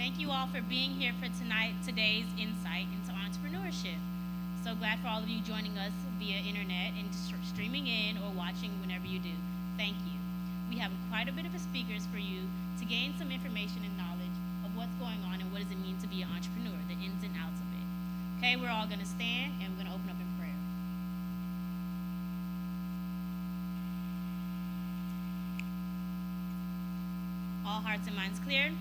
Thank you all for being here for today's insight into entrepreneurship. So glad for all of you joining us via internet and streaming in or watching whenever you do. Thank you. We have quite a bit of speakers for you to gain some information and knowledge of what's going on and what does it mean to be an entrepreneur, the ins and outs of it. Okay, we're all going to stand and we're going to open up in prayer. All hearts and minds cleared?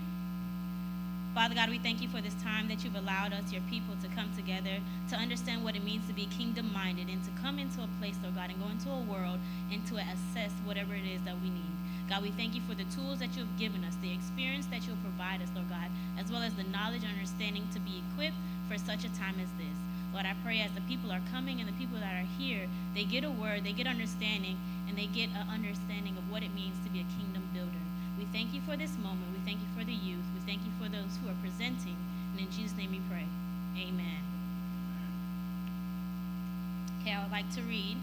Father God, we thank you for this time that you've allowed us, your people, to come together to understand what it means to be kingdom-minded and to come into a place, Lord God, and go into a world and to assess whatever it is that we need. God, we thank you for the tools that you've given us, the experience that you'll provide us, Lord God, as well as the knowledge and understanding to be equipped for such a time as this. Lord, I pray as the people are coming and the people that are here, they get a word, they get understanding, and they get an understanding of what it means to be a kingdom builder. We thank you for this moment. We thank you for the youth. We thank you for those who are presenting. And in Jesus' name we pray. Amen. Okay, I would like to read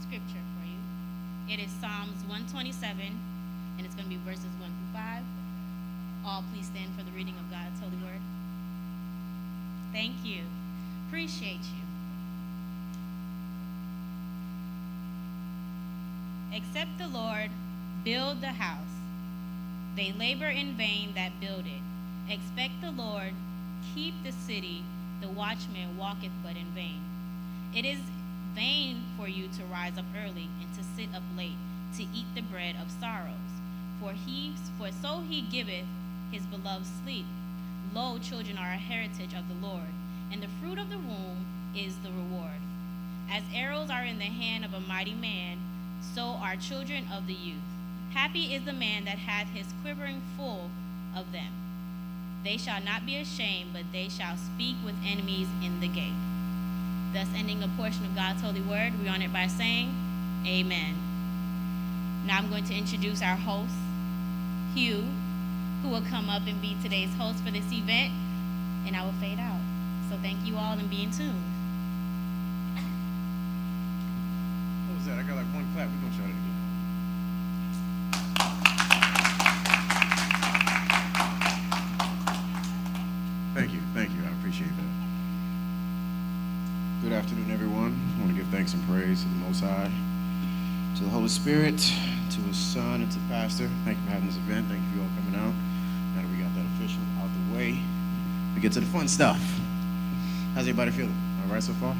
scripture for you. It is Psalms 127, and it's going to be verses 1 through 5. All please stand for the reading of God's holy word. Thank you. Appreciate you. Except the Lord build the house, they labor in vain that build it. Expect the Lord, keep the city, the watchman walketh but in vain. It is vain for you to rise up early and to sit up late, to eat the bread of sorrows. For so he giveth his beloved sleep. Lo, children are a heritage of the Lord, and the fruit of the womb is the reward. As arrows are in the hand of a mighty man, so are children of the youth. Happy is the man that hath his quivering full of them. They shall not be ashamed, but they shall speak with enemies in the gate. Thus ending a portion of God's holy word, we honor it by saying, Amen. Now I'm going to introduce our host, Hugh, who will come up and be today's host for this event, and I will fade out. So thank you all and be in tune. I got like one clap. We're going to shout it again. Thank you. I appreciate that. Good afternoon, everyone. I want to give thanks and praise to the Most High, to the Holy Spirit, to His Son, and to the Pastor. Thank you for having this event. Thank you for you all coming out. Now that we got that official out the way, we get to the fun stuff. How's everybody feeling? All right so far?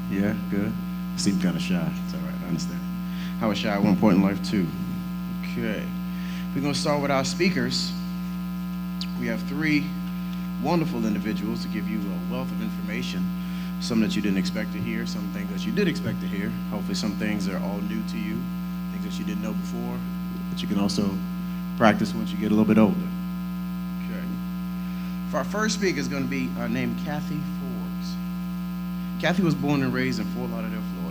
Yeah, good. Seem kind of shy. It's all right. I understand. I was shy at one point in life too. Okay. We're going to start with our speakers. We have three wonderful individuals to give you a wealth of information. Some that you didn't expect to hear, some things that you did expect to hear. Hopefully some things are all new to you, things that you didn't know before, that you can also practice once you get a little bit older. Okay. For our first speaker is going to be named Kathy Forbes. Kathy was born and raised in Fort Lauderdale, Florida.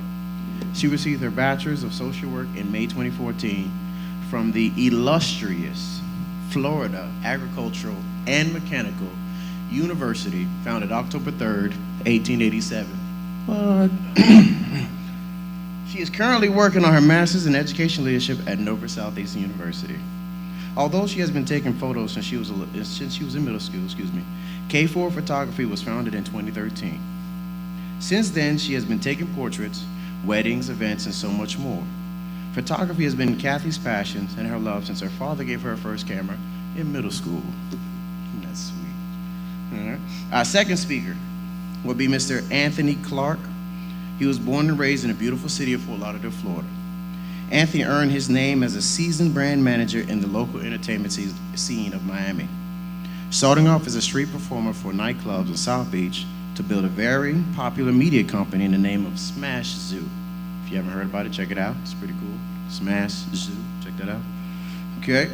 She received her Bachelor's of Social Work in May 2014 from the illustrious Florida Agricultural and Mechanical University, founded October 3rd, 1887. What? She is currently working on her Master's in Education Leadership at Nova Southeastern University. Although she has been taking photos since she was in middle school, K4 Photography was founded in 2013. Since then, she has been taking portraits, weddings, events, and so much more. Photography has been Kathy's passion and her love since her father gave her her first camera in middle school. That's sweet. All right. Our second speaker will be Mr. Anthony Clark. He was born and raised in the beautiful city of Fort Lauderdale, Florida. Anthony earned his name as a seasoned brand manager in the local entertainment scene of Miami. Starting off as a street performer for nightclubs in South Beach, to build a very popular media company in the name of Smash Zoo. If you haven't heard about it, check it out. It's pretty cool. Smash Zoo. Check that out. Okay.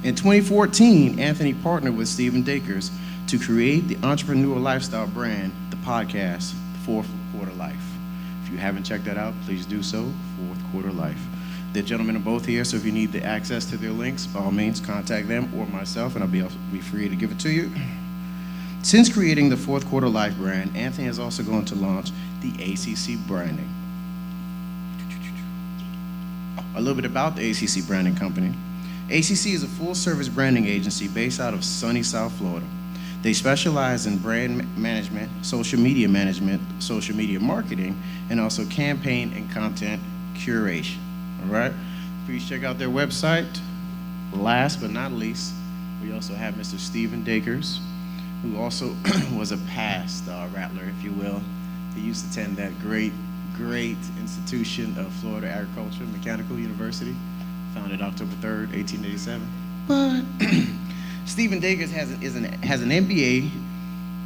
In 2014, Anthony partnered with Stephen Dakers to create the entrepreneurial lifestyle brand, the podcast, Fourth Quarter Life. If you haven't checked that out, please do so. Fourth Quarter Life. The gentlemen are both here, so if you need the access to their links, by all means, contact them or myself, and I'll be free to give it to you. Since creating the Fourth Quarter Life brand, Anthony is also going to launch the ACC branding. A little bit about the ACC Branding Company. ACC is a full-service branding agency based out of sunny South Florida. They specialize in brand management, social media marketing, and also campaign and content curation. All right? Please check out their website. Last but not least, we also have Mr. Stephen Dakers, who also was a past rattler, if you will. He used to attend that great institution of Florida Agriculture, Mechanical University, founded October 3rd, 1887. But Stephen Dakers has an MBA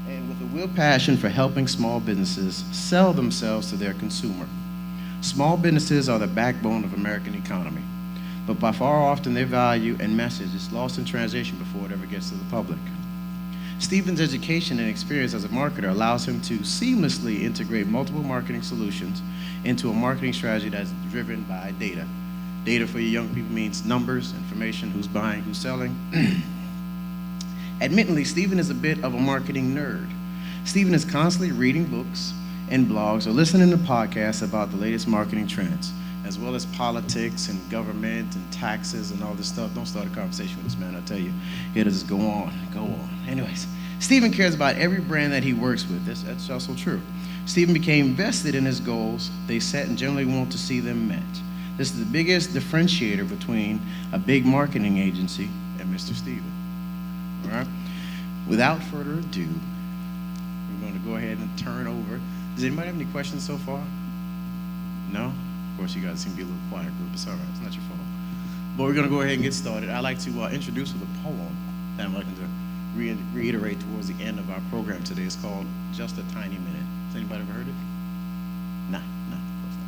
and with a real passion for helping small businesses sell themselves to their consumer. Small businesses are the backbone of American economy, but by far often their value and message is lost in translation before it ever gets to the public. Stephen's education and experience as a marketer allows him to seamlessly integrate multiple marketing solutions into a marketing strategy that's driven by data. Data for you young people means numbers, information, who's buying, who's selling. Admittedly, Stephen is a bit of a marketing nerd. Stephen is constantly reading books and blogs or listening to podcasts about the latest marketing trends, as well as politics and government and taxes and all this stuff. Don't start a conversation with this man, I'll tell you. It'll just go on. Anyways, Stephen cares about every brand that he works with. That's also true. Stephen became vested in his goals they set and generally want to see them met. This is the biggest differentiator between a big marketing agency and Mr. Stephen. All right? Without further ado, we're going to go ahead and turn over. Does anybody have any questions so far? No? Of course, you guys seem to be a little quiet group. It's all right. It's not your fault. But we're going to go ahead and get started. I'd like to introduce with a poem that I'm looking to reiterate towards the end of our program today. It's called Just a Tiny Minute. Has anybody ever heard it? No, of course not.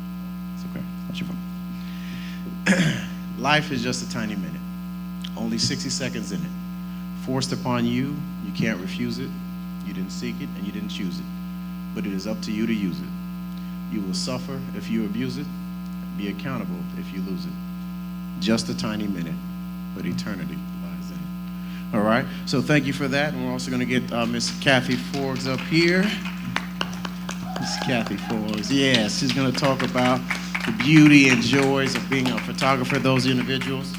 It's okay. It's not your fault. Life is just a tiny minute. Only 60 seconds in it. Forced upon you, you can't refuse it. You didn't seek it and you didn't choose it. But it is up to you to use it. You will suffer if you abuse it. Be accountable if you lose it. Just a tiny minute, but eternity lies in it. All right, so thank you for that. And we're also going to get Miss Kathy Forbes up here. Miss Kathy Forbes, yes, she's going to talk about the beauty and joys of being a photographer. Those individuals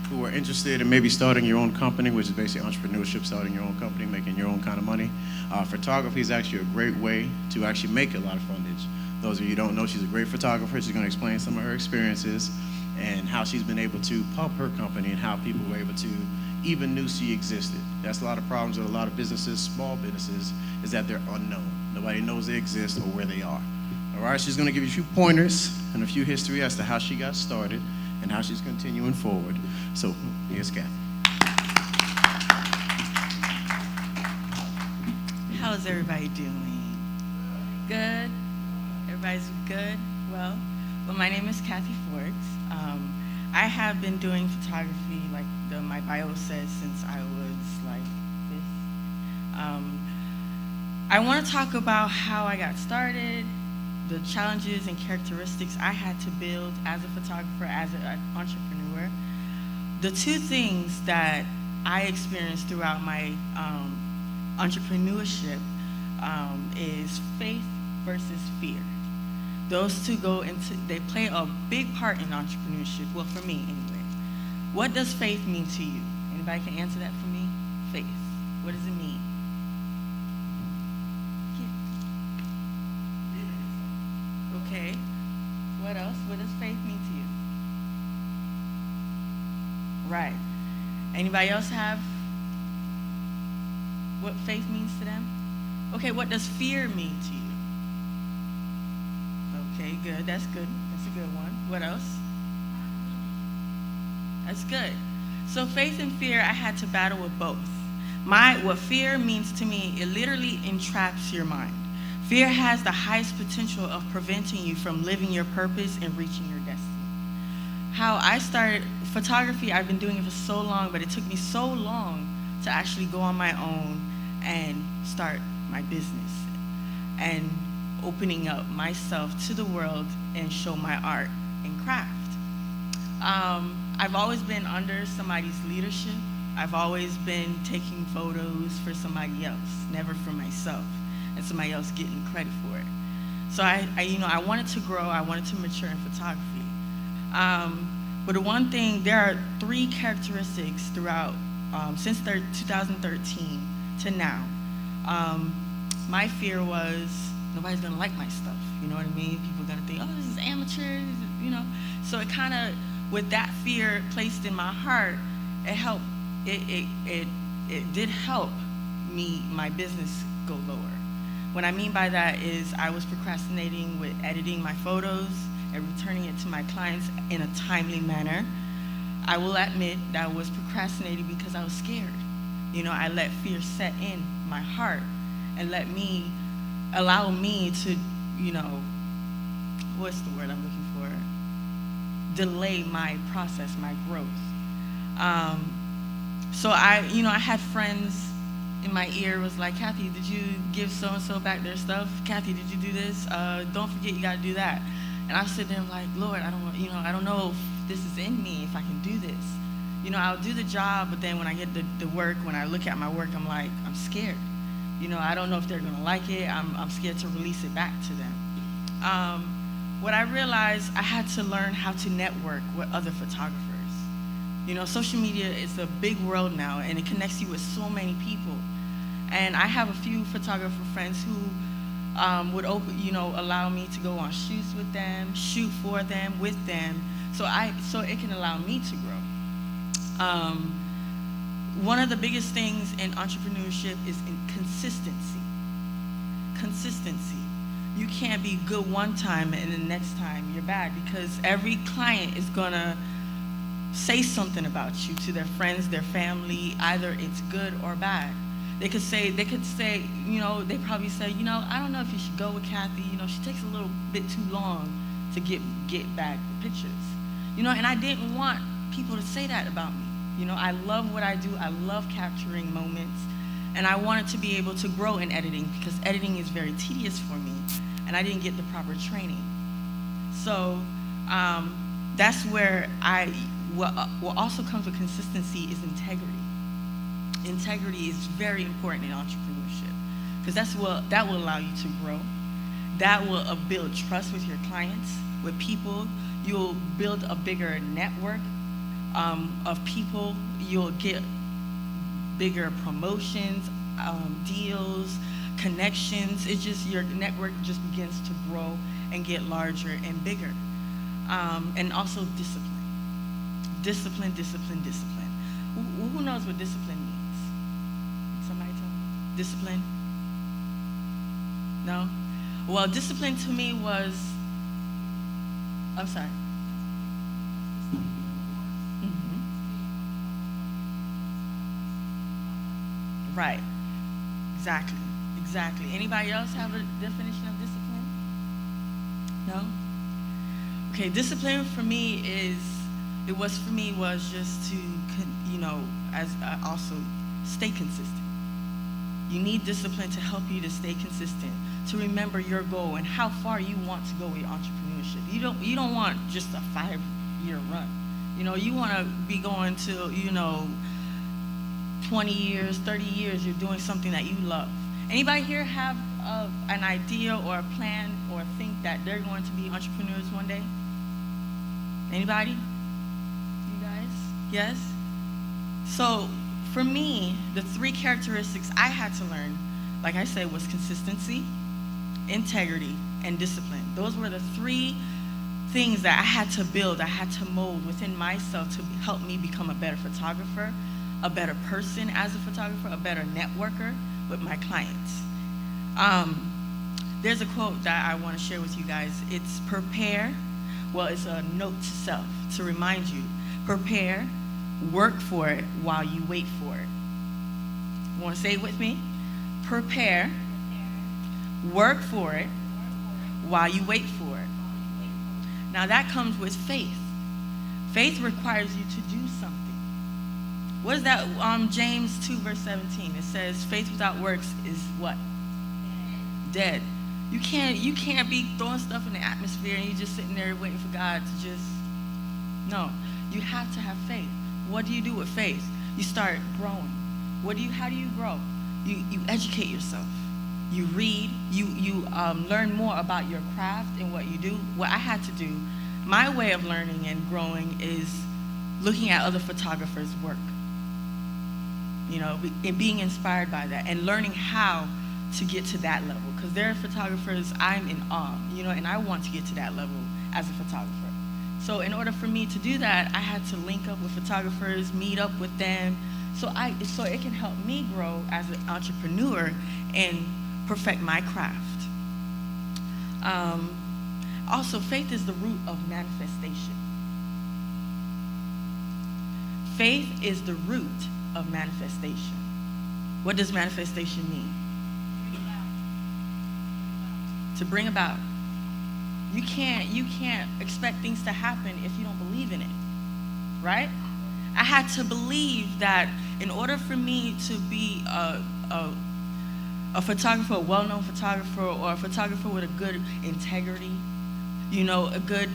who are interested in maybe starting your own company, which is basically entrepreneurship, starting your own company, making your own kind of money. Photography is actually a great way to actually make a lot of fundage. Those of you who don't know, she's a great photographer. She's going to explain some of her experiences and how she's been able to pump her company and how people were able to even knew she existed. That's a lot of problems with a lot of businesses, small businesses, is that they're unknown. Nobody knows they exist or where they are. All right, she's going to give you a few pointers and a few history as to how she got started and how she's continuing forward. So here's Kathy. How's everybody doing? Good? Everybody's good? Well, my name is Kathy Forbes. I have been doing photography, like my bio says, since I was like this. I want to talk about how I got started, the challenges and characteristics I had to build as a photographer, as an entrepreneur. The two things that I experienced throughout my entrepreneurship is faith versus fear. Those two they play a big part in entrepreneurship, well, for me anyway. What does faith mean to you? Anybody can answer that for me? Faith, what does it mean? Okay, what else? What does faith mean to you? Right. Anybody else have what faith means to them? Okay, what does fear mean to you? Okay, good. That's good. That's a good one. What else? That's good. So faith and fear, I had to battle with both. What fear means to me, it literally entraps your mind. Fear has the highest potential of preventing you from living your purpose and reaching your destiny. How I started photography, I've been doing it for so long, but it took me so long to actually go on my own and start my business and opening up myself to the world and show my art and craft. I've always been under somebody's leadership. I've always been taking photos for somebody else, never for myself, and somebody else getting credit for it. So I wanted to grow, I wanted to mature in photography. But the one thing, there are 3 characteristics throughout, since 2013 to now. My fear was nobody's gonna like my stuff. You know what I mean? People are gonna think, oh, this is amateur, you know. So it kind of, with that fear placed in my heart, it helped. It did help me, my business, go lower. What I mean by that is I was procrastinating with editing my photos and returning it to my clients in a timely manner. I will admit that I was procrastinating because I was scared. You know, I let fear set in my heart and allow me to, you know, what's the word I'm looking for? Delay my process, my growth. So I had friends in my ear was like, Kathy, did you give so-and-so back their stuff? Kathy, did you do this? Don't forget you gotta do that. And I sit there and like, Lord, I don't know if this is in me, if I can do this. You know, I'll do the job, but then when I get the work, when I look at my work, I'm like, I'm scared. You know, I don't know if they're gonna like it. I'm scared to release it back to them. What I realized, I had to learn how to network with other photographers. You know, social media is a big world now, and it connects you with so many people. And I have a few photographer friends who would allow me to go on shoots with them, shoot for them, with them, so it can allow me to grow. One of the biggest things in entrepreneurship is consistency. Consistency. You can't be good one time and the next time you're bad, because every client is gonna say something about you to their friends, their family, either it's good or bad. They could say, you know, they probably say, you know, I don't know if you should go with Kathy, you know, she takes a little bit too long to get back the pictures. You know, and I didn't want people to say that about me. You know, I love what I do, I love capturing moments, and I wanted to be able to grow in editing, because editing is very tedious for me, and I didn't get the proper training. So that's where what also comes with consistency is integrity. Integrity is very important in entrepreneurship, because that will allow you to grow. That will build trust with your clients, with people. You'll build a bigger network of people. You'll get bigger promotions, deals, connections. Your network just begins to grow and get larger and bigger. And also discipline. Discipline. Who knows what discipline means? Somebody tell me. Discipline? No? Well, discipline to me was, I'm sorry. Right. Exactly. Anybody else have a definition of discipline? No? Okay, discipline for me was just to, you know, also stay consistent. You need discipline to help you to stay consistent, to remember your goal and how far you want to go with entrepreneurship. You don't want just a 5-year run. You know, you want to be going to, you know, 20 years, 30 years, you're doing something that you love. Anybody here have an idea or a plan or think that they're going to be entrepreneurs one day? Anybody? You guys? Yes? So for me, the 3 characteristics I had to learn, like I said, was consistency, integrity, and discipline. Those were the 3 things that I had to build, I had to mold within myself to help me become a better photographer, a better person as a photographer, a better networker with my clients. There's a quote that I want to share with you guys. It's prepare. Well, it's a note to self to remind you. Prepare, work for it while you wait for it. You want to say it with me? Prepare, work for it while you wait for it. Now that comes with faith. Faith requires you to do something. What is that? James 2 verse 17. It says, faith without works is what? Dead. You can't be throwing stuff in the atmosphere and you're just sitting there waiting for God to just, no. You have to have faith. What do you do with faith? You start growing. How do you grow? You educate yourself. You read, you learn more about your craft and what you do. What I had to do, my way of learning and growing is looking at other photographers' work, and being inspired by that and learning how to get to that level. Because there are photographers I'm in awe, and I want to get to that level as a photographer. So in order for me to do that, I had to link up with photographers, meet up with them, so it can help me grow as an entrepreneur and perfect my craft. Also, faith is the root of manifestation. Faith is the root of manifestation. What does manifestation mean? To bring about. You can't expect things to happen if you don't believe in it, right? I had to believe that in order for me to be a photographer, a well-known photographer, or a photographer with a good integrity, a good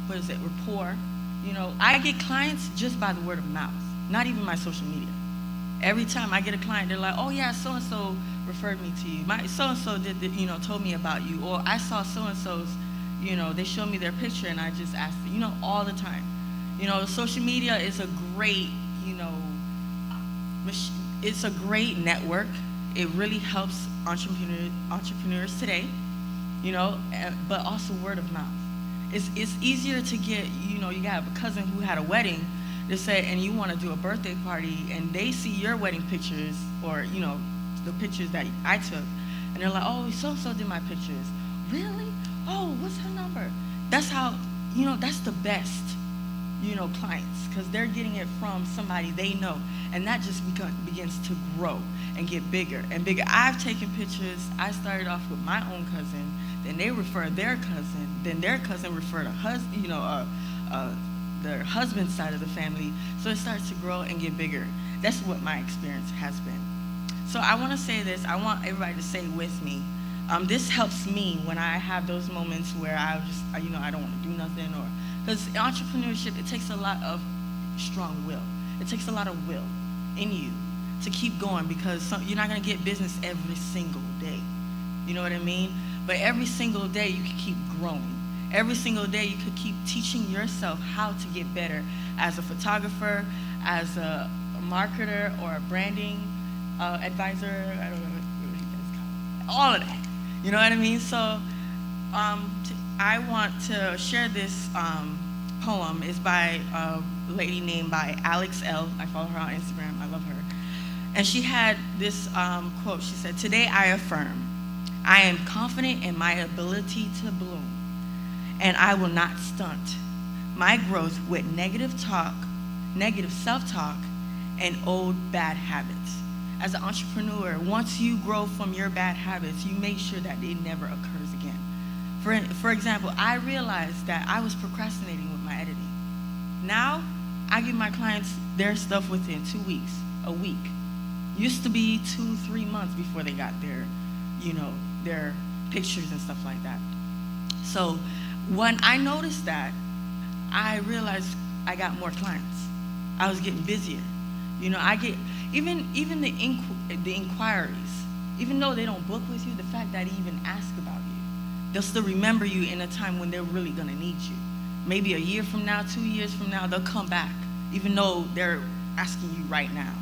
rapport. I get clients just by the word of mouth, not even my social media. Every time I get a client, they're like, "Oh yeah, so and so referred me to you. My so and so told me about you, or I saw so and so's, they showed me their picture and I just asked, all the time. Social media is a great, it's a great network. It really helps entrepreneurs today, but also word of mouth. It's easier to get, you have a cousin who had a wedding, to say, and you want to do a birthday party, and they see your wedding pictures, or the pictures that I took, and they're like, "Oh, so-and-so did my pictures." Really? Oh, what's her number? That's how, that's the best, clients, because they're getting it from somebody they know, and that just begins to grow and get bigger and bigger. I've taken pictures. I started off with my own cousin, then they referred their cousin, then their cousin referred their husband's side of the family, so it starts to grow and get bigger. That's what my experience has been. So I want to say this. I want everybody to say with me. This helps me when I have those moments where I just, I don't want to do nothing, or because entrepreneurship, it takes a lot of strong will. It takes a lot of will in you to keep going, because you're not going to get business every single day. You know what I mean? But every single day you can keep growing. Every single day you could keep teaching yourself how to get better as a photographer, as a marketer, or a branding advisor. I don't know what you guys call it. All of that. You know what I mean? So I want to share this poem. It's by a lady named by Alex L. I follow her on Instagram. I love her. And she had this quote. She said, "Today I affirm, I am confident in my ability to bloom, and I will not stunt my growth with negative self-talk, and old bad habits." As an entrepreneur, once you grow from your bad habits, you make sure that it never occurs again. For example, I realized that I was procrastinating with my editing. Now, I give my clients their stuff within 2 weeks, a week. Used to be 2-3 months before they got their pictures and stuff like that. So when I noticed that, I realized I got more clients. I was getting busier. I get even the inquiries, even though they don't book with you, the fact that they even ask about you, they'll still remember you in a time when they're really gonna need you. Maybe a year from now, 2 years from now, they'll come back, even though they're asking you right now.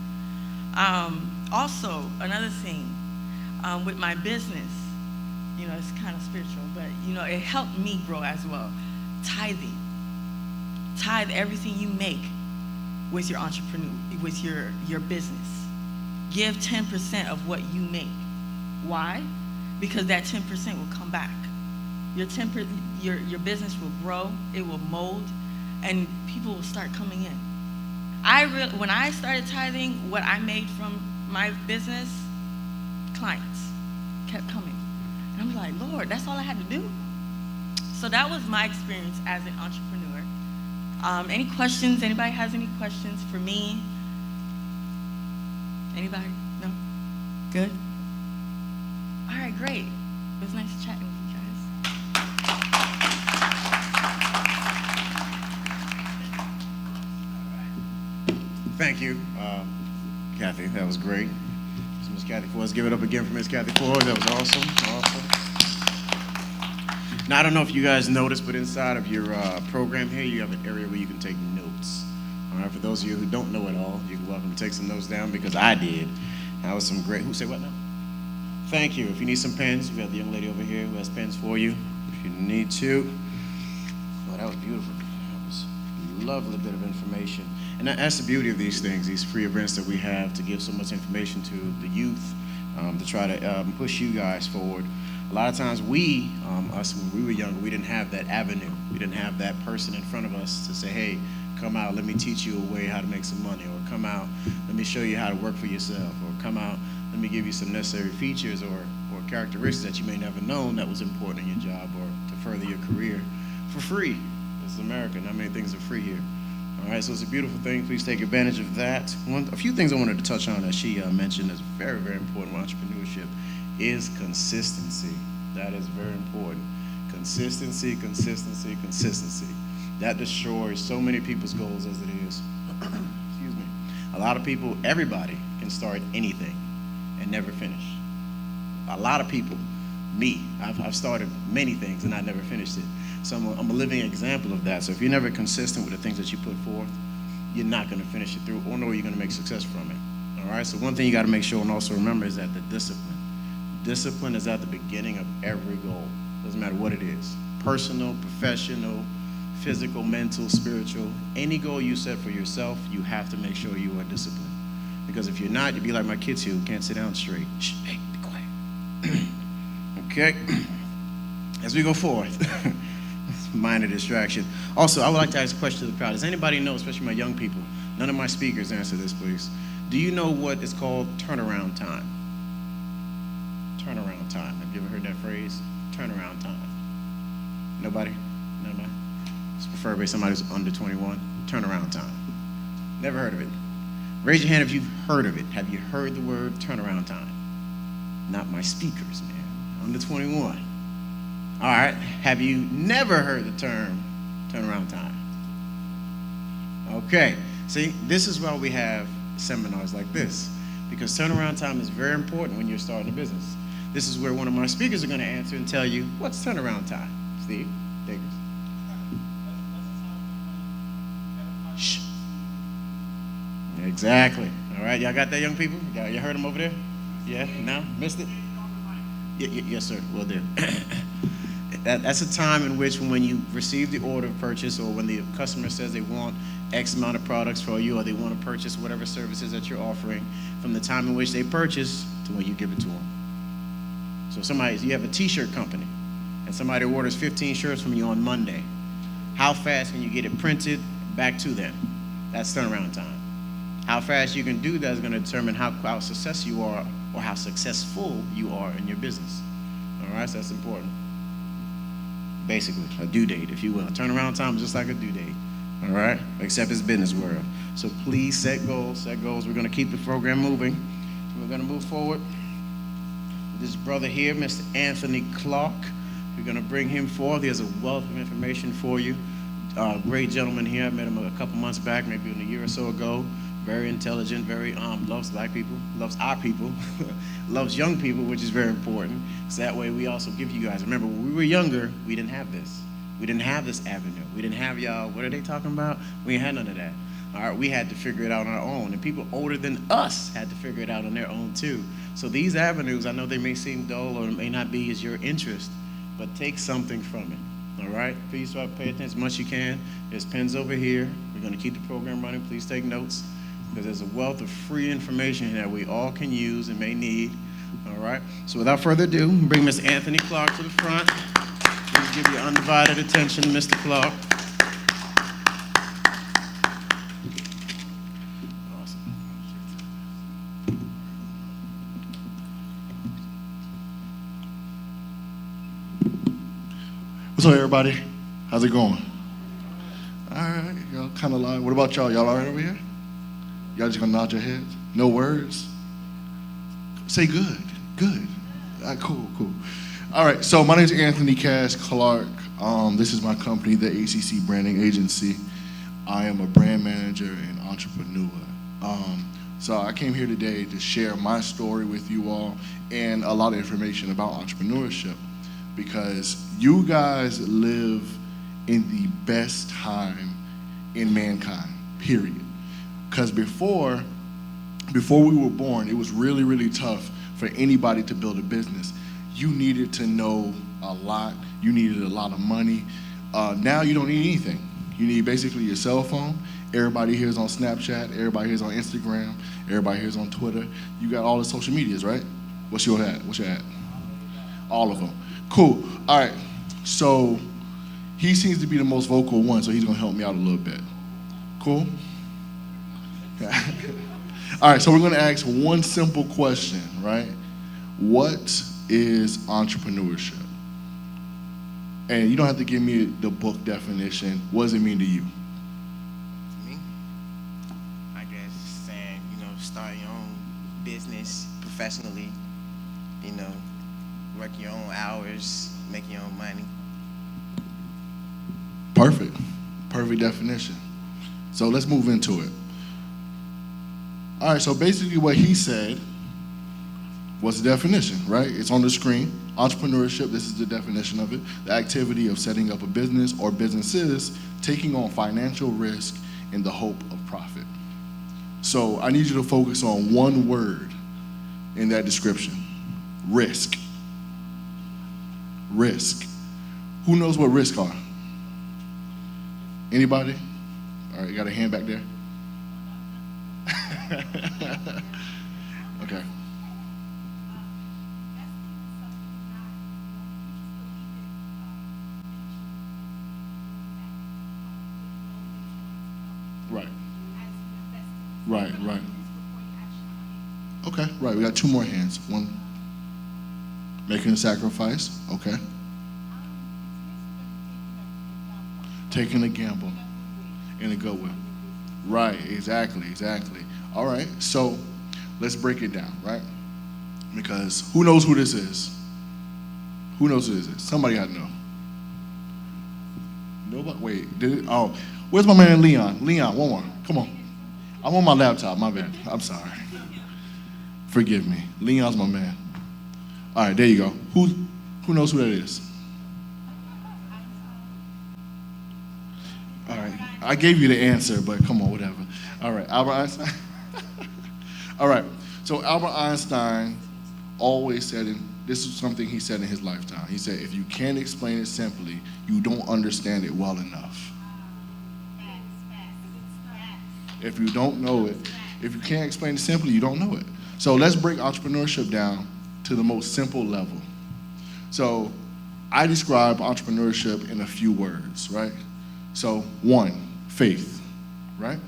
Also, another thing with my business, it's kind of spiritual, but it helped me grow as well. Tithing. Tithe everything you make with your with your business. Give 10% of what you make. Why? Because that 10% will come back. Your business will grow, it will mold, and people will start coming in. When I started tithing, what I made from my business, clients kept coming. And I'm like, Lord, that's all I had to do? So that was my experience as an entrepreneur. Any questions? Anybody has any questions for me? Anybody? No? Good? All right, great. It was nice chatting with you guys. Thank you, Kathy. That was great. Miss Kathy Ford. Give it up again for Miss Kathy Ford. That was awesome. Now, I don't know if you guys noticed, but inside of your program here, you have an area where you can take notes. All right, for those of you who don't know it all, you're welcome to take some notes down because I did. That was some great, who said what now? Thank you. If you need some pens, we have the young lady over here who has pens for you if you need to. Well, that was beautiful. That was a lovely bit of information. And that's the beauty of these things, these free events that we have to give so much information to the youth, to try to push you guys forward. A lot of times us when we were younger, we didn't have that avenue. We didn't have that person in front of us to say, hey, come out, let me teach you a way how to make some money, or come out, let me show you how to work for yourself, or come out, let me give you some necessary features or characteristics that you may never known that was important in your job or to further your career for free. This is America, not many things are free here. All right, so it's a beautiful thing. Please take advantage of that. A few things I wanted to touch on that she mentioned is very, very important with entrepreneurship is consistency. That is very important. Consistency, consistency, consistency. That destroys so many people's goals as it is. Excuse me. A lot of people, everybody can start anything and never finish. A lot of people, me, I've started many things and I never finished it. So I'm a living example of that. So if you're never consistent with the things that you put forth, you're not going to finish it through, or nor you're going to make success from it. All right. So one thing you got to make sure and also remember is that the discipline. Discipline is at the beginning of every goal. Doesn't matter what it is. Personal, professional, physical, mental, spiritual. Any goal you set for yourself, you have to make sure you are disciplined. Because if you're not, you'll be like my kids here who can't sit down straight. Shh, hey, be quiet. Okay. As we go forth. Minor distraction. Also, I would like to ask a question to the crowd. Does anybody know, especially my young people, none of my speakers answer this, please. Do you know what is called turnaround time? Turnaround time. Have you ever heard that phrase? Turnaround time. Nobody? Nobody? It's preferably somebody who's under 21. Turnaround time. Never heard of it. Raise your hand if you've heard of it. Have you heard the word turnaround time? Not my speakers, man. Under 21. All right. Have you never heard the term turnaround time? Okay. See, this is why we have seminars like this, because turnaround time is very important when you're starting a business. This is where one of my speakers are going to answer and tell you, what's turnaround time? Steve, take us. Shh. Exactly. All right. Y'all got that, young people? You heard them over there? Yeah? No? Missed it? Yes, sir. Will do. That's a time in which when you receive the order of purchase, or when the customer says they want X amount of products for you, or they want to purchase whatever services that you're offering, from the time in which they purchase to when you give it to them. So you have a t-shirt company, and somebody orders 15 shirts from you on Monday. How fast can you get it printed back to them? That's turnaround time. How fast you can do that is going to determine how successful you are, or how successful you are in your business. All right, so that's important. Basically, a due date, if you will. Turnaround time is just like a due date, all right? Except it's business world. So please set goals, set goals. We're going to keep the program moving. We're going to move forward. This brother here, Mr. Anthony Clark, we're going to bring him forth. He has a wealth of information for you. Great gentleman here. I met him a couple months back, maybe a year or so ago. Very intelligent, very loves black people, loves our people, loves young people, which is very important. So that way we also give you guys, remember when we were younger, we didn't have this. We didn't have this avenue. We didn't have y'all, what are they talking about? We ain't had none of that. All right, we had to figure it out on our own. And people older than us had to figure it out on their own too. So these avenues, I know they may seem dull or may not be as your interest, but take something from it. All right, please try to pay attention as much as you can. There's pens over here. We're going to keep the program running. Please take notes, because there's a wealth of free information that we all can use and may need. All right, so without further ado, bring Mr. Anthony Clark to the front. Please give your undivided attention to Mr. Clark. Awesome. What's up, everybody? How's it going? All right, y'all kind of lying. What about y'all? Y'all all right over here? Y'all just gonna nod your heads? No words? Say good, good. All right, cool. All right, so my name is Anthony Cass Clark. This is my company, the ACC Branding Agency. I am a brand manager and entrepreneur. So I came here today to share my story with you all and a lot of information about entrepreneurship, because you guys live in the best time in mankind, period. Because before we were born, it was really, really tough for anybody to build a business. You needed to know a lot. You needed a lot of money. Now you don't need anything. You need basically your cell phone. Everybody here is on Snapchat. Everybody here is on Instagram. Everybody here is on Twitter. You got all the social medias, right? What's your ad? All of them. Cool. All right. So he seems to be the most vocal one, so he's going to help me out a little bit. Cool? All right, so we're going to ask one simple question, right? What is entrepreneurship? And you don't have to give me the book definition. What does it mean to you? Me, I guess saying, start your own business professionally, work your own hours, make your own money. Perfect. Perfect definition. So let's move into it. All right, so basically what he said was the definition, right? It's on the screen. Entrepreneurship, this is the definition of it, the activity of setting up a business or businesses, taking on financial risk in the hope of profit. So I need you to focus on one word in that description: risk. Risk. Who knows what risk are? Anybody? All right, you got a hand back there? Okay. Right. Okay, right, we got two more hands. One, making a sacrifice, okay. Taking a gamble in a good way. Right, exactly. All right, so let's break it down, right? Because who knows who this is? Somebody got to know. Nobody, wait, oh, where's my man Leon? Leon, one more, come on. I'm on my laptop, my bad, I'm sorry. Forgive me, Leon's my man. All right, there you go. Who knows who that is? All right, I gave you the answer, but come on, whatever. All right, Albert Einstein. All right, so Albert Einstein always said, and this is something he said in his lifetime. He said, if you can't explain it simply, you don't understand it well enough. If you don't know it, if you can't explain it simply, you don't know it. So let's break entrepreneurship down to the most simple level. So I describe entrepreneurship in a few words, right? So one, faith, right?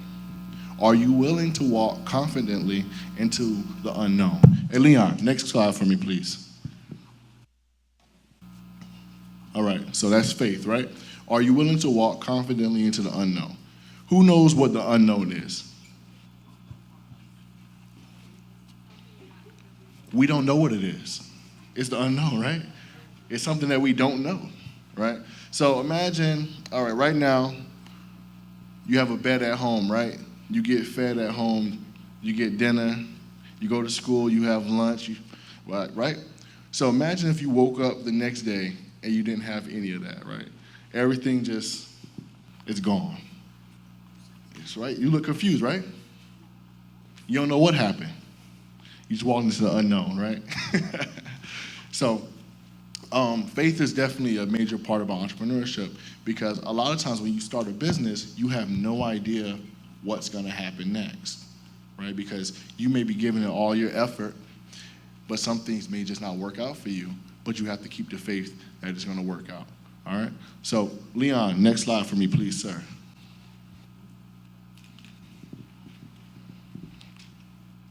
Are you willing to walk confidently into the unknown? Hey, Leon, next slide for me, please. All right, so that's faith, right? Are you willing to walk confidently into the unknown? Who knows what the unknown is? We don't know what it is. It's the unknown, right? It's something that we don't know, right? So imagine, all right, right now, you have a bed at home, right? You get fed at home, you get dinner, you go to school, you have lunch, right? So imagine if you woke up the next day and you didn't have any of that, right? Everything just is gone. It's right? You look confused, right? You don't know what happened. You just walked into the unknown, right? So faith is definitely a major part of entrepreneurship, because a lot of times when you start a business, you have no idea what's going to happen next, right? Because you may be giving it all your effort, but some things may just not work out for you, but you have to keep the faith that it's going to work out, all right? So Leon, next slide for me, please, sir.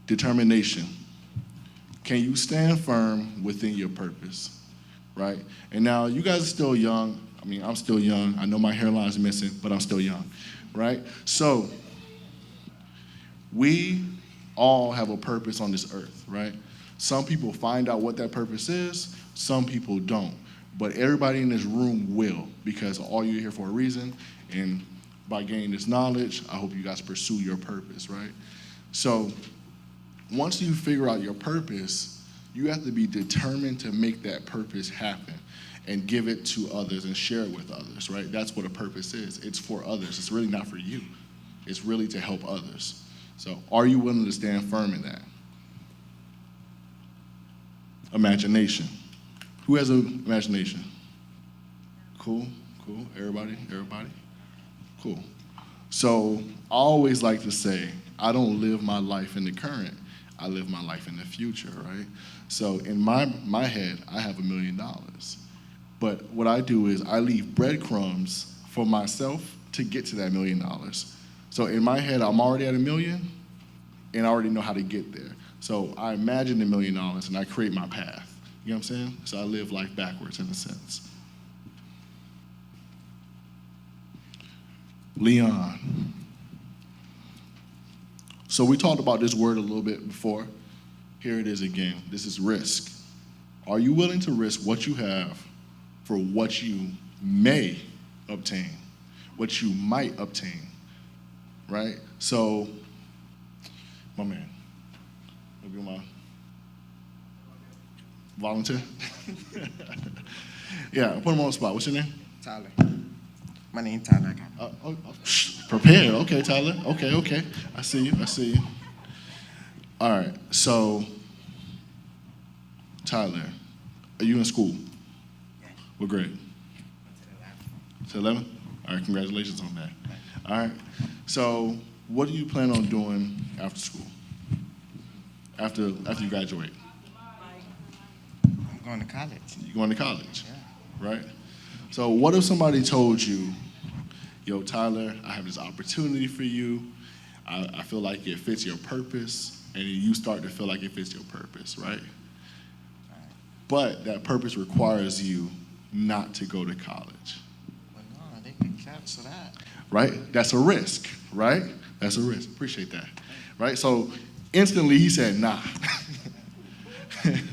Determination. Can you stand firm within your purpose, right? And now you guys are still young. I mean, I'm still young. I know my hairline's missing, but I'm still young, right? So we all have a purpose on this earth, right? Some people find out what that purpose is. Some people don't. But everybody in this room will, because all you're here for a reason. And by gaining this knowledge, I hope you guys pursue your purpose, right? So once you figure out your purpose, you have to be determined to make that purpose happen. and give it to others and share it with others, right? That's what a purpose is. It's for others. It's really not for you. It's really to help others. So are you willing to stand firm in that? Imagination. Who has an imagination? Cool, cool. Everybody? Cool. So I always like to say, I don't live my life in the current. I live my life in the future, right? So in my head, I have $1 million. But what I do is I leave breadcrumbs for myself to get to that $1 million. So in my head, I'm already at $1 million, and I already know how to get there. So I imagine $1 million, and I create my path. You know what I'm saying? So I live life backwards in a sense. Leon. So we talked about this word a little bit before. Here it is again. This is risk. Are you willing to risk what you have for what you may obtain, what you might obtain, right? So, my man, maybe my volunteer? Yeah, put him on the spot. What's your name? Tyler. My name's Tyler. I got it. Prepare. Okay, Tyler. Okay. I see you. All right, so, Tyler, are you in school? Yeah. What grade? To 11? All right, congratulations on that. All right, so what do you plan on doing after school? After you graduate? I'm going to college. You going to college, Yeah. right? So what if somebody told you, yo, Tyler, I have this opportunity for you. I feel like it fits your purpose, and you start to feel like it fits your purpose, right? But that purpose requires you not to go to college. Well, no, they can cancel that. Right? That's a risk, right? That's a risk. Appreciate that. Right? So instantly he said, nah.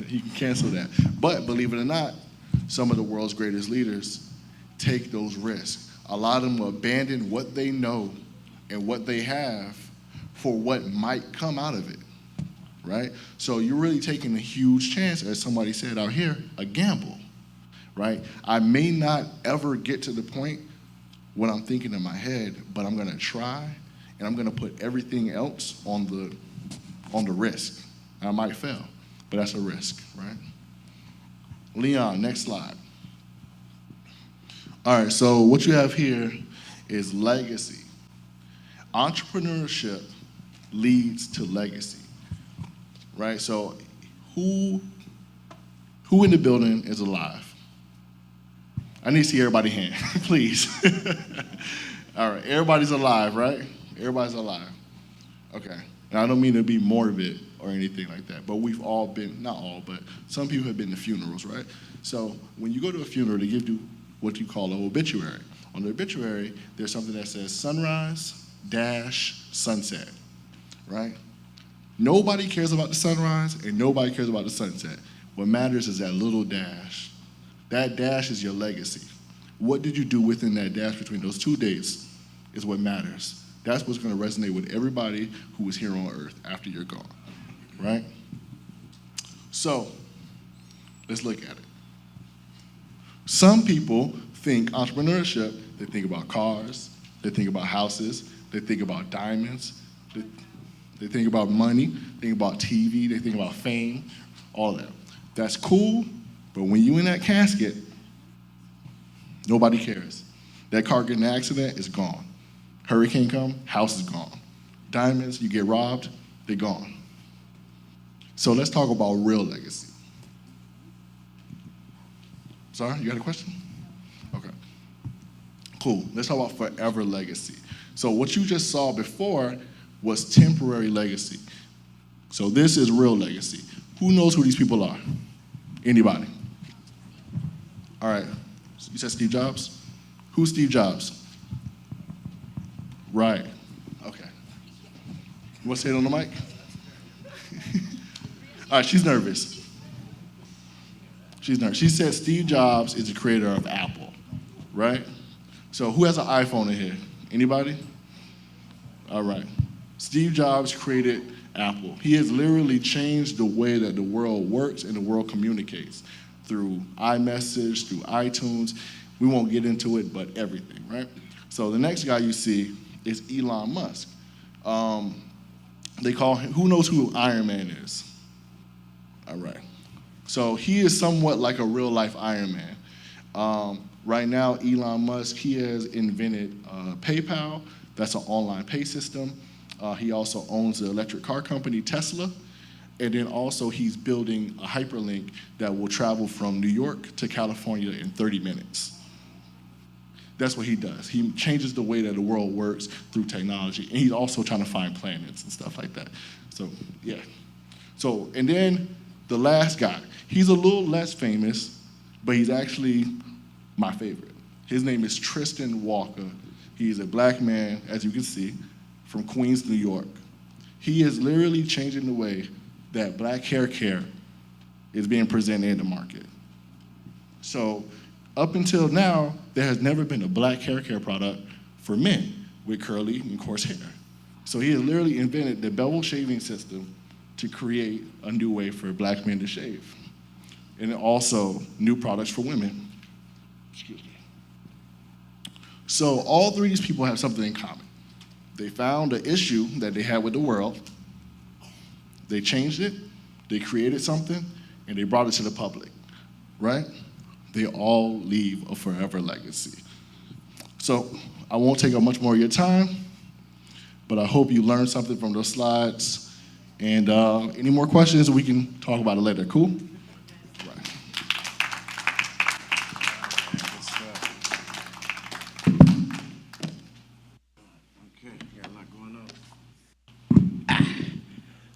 You can cancel that. But believe it or not, some of the world's greatest leaders take those risks. A lot of them abandon what they know and what they have for what might come out of it. Right? So you're really taking a huge chance, as somebody said out here, a gamble. Right? I may not ever get to the point what I'm thinking in my head, but I'm gonna try, and I'm gonna put everything else on the risk. I might fail, but that's a risk, right? Leon, next slide. All right, so what you have here is legacy. Entrepreneurship leads to legacy, right? So who in the building is alive? I need to see everybody's hand, please. All right, everybody's alive, right? Everybody's alive. Okay, and I don't mean to be morbid or anything like that, but we've all been, not all, but some people have been to funerals, right? So when you go to a funeral, they give you what you call an obituary. On the obituary, there's something that says sunrise dash sunset, right? Nobody cares about the sunrise and nobody cares about the sunset. What matters is that little dash. That dash is your legacy. What did you do within that dash between those two dates is what matters. That's what's going to resonate with everybody who is here on earth after you're gone, right? So, let's look at it. Some people think entrepreneurship, they think about cars, they think about houses, they think about diamonds, they think about money, they think about TV, they think about fame, all that. That's cool, but when you in that casket, nobody cares. That car get in an accident, it's gone. Hurricane come, house is gone. Diamonds, you get robbed, they're gone. So let's talk about real legacy. Sorry, you got a question? Okay. Cool, let's talk about forever legacy. So what you just saw before was temporary legacy. So this is real legacy. Who knows who these people are? Anybody? All right, you said Steve Jobs? Who's Steve Jobs? Right, okay. You want to say it on the mic? All right, she's nervous. She's nervous. She said Steve Jobs is the creator of Apple, right? So who has an iPhone in here? Anybody? All right. Steve Jobs created Apple. He has literally changed the way that the world works and the world communicates through iMessage, through iTunes. We won't get into it, but everything, right? So the next guy you see is Elon Musk. They call him, who knows who Iron Man is? All right. So he is somewhat like a real life Iron Man. Right now, Elon Musk, he has invented PayPal. That's an online pay system. He also owns the electric car company Tesla. And then also he's building a hyperlink that will travel from New York to California in 30 minutes. That's what he does. He changes the way that the world works through technology. And he's also trying to find planets and stuff like that. So, yeah. So, and then the last guy, he's a little less famous, but he's actually my favorite. His name is Tristan Walker. He's a black man, as you can see, from Queens, New York. He is literally changing the way that black hair care is being presented in the market. So, up until now, there has never been a black hair care product for men with curly and coarse hair. So he has literally invented the bevel shaving system to create a new way for black men to shave. And also new products for women. Excuse me. So all three of these people have something in common. They found an issue that they had with the world, they changed it, they created something, and they brought it to the public, right? They all leave a forever legacy. So I won't take up much more of your time, but I hope you learned something from those slides. And any more questions, we can talk about it later. Cool? Right. Okay, got a lot going on.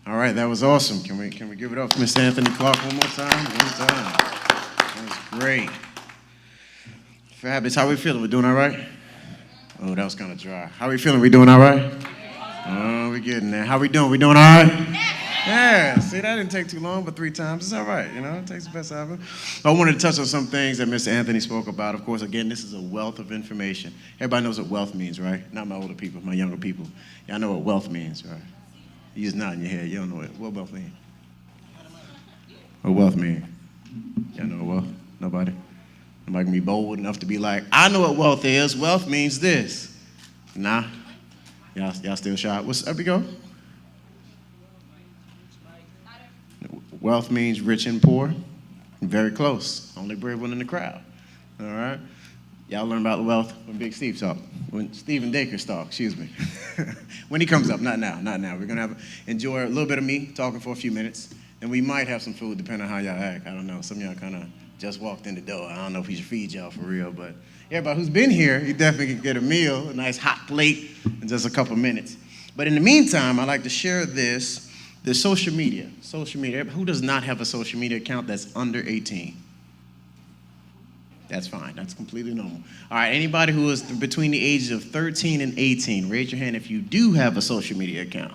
All right, that was awesome. Can we give it up for Mr. Anthony Clark one more time? One time. That was great. Fabulous. How we feeling? We doing all right? Oh, that was kind of dry. How we feeling? We doing all right? Oh, we getting there. How we doing? We doing all right? Yeah. See, that didn't take too long, but 3 times. It's all right. You know, it takes the best out of it. I wanted to touch on some things that Mr. Anthony spoke about. Of course, again, this is a wealth of information. Everybody knows what wealth means, right? Not my older people, my younger people. Y'all know what wealth means, right? You just nodding your head. You don't know what wealth means. What wealth means? Y'all know what wealth? Nobody? Nobody can be bold enough to be like, I know what wealth is. Wealth means this. Nah. Y'all still shy? Up we go? Wealth means rich and poor. Very close. Only brave one in the crowd. All right? Y'all learn about wealth when Big Steve talk. When Stephen Dakers talk, excuse me. When he comes up, not now. We're going to enjoy a little bit of me talking for a few minutes. And we might have some food depending on how y'all act. I don't know. Some of y'all kind of just walked in the door. I don't know if he should feed y'all for real, but everybody who's been here, you definitely can get a meal, a nice hot plate in just a couple minutes. But in the meantime, I'd like to share this social media. Social media. Who does not have a social media account that's under 18? That's fine. That's completely normal. All right, anybody who is between the ages of 13 and 18, raise your hand if you do have a social media account.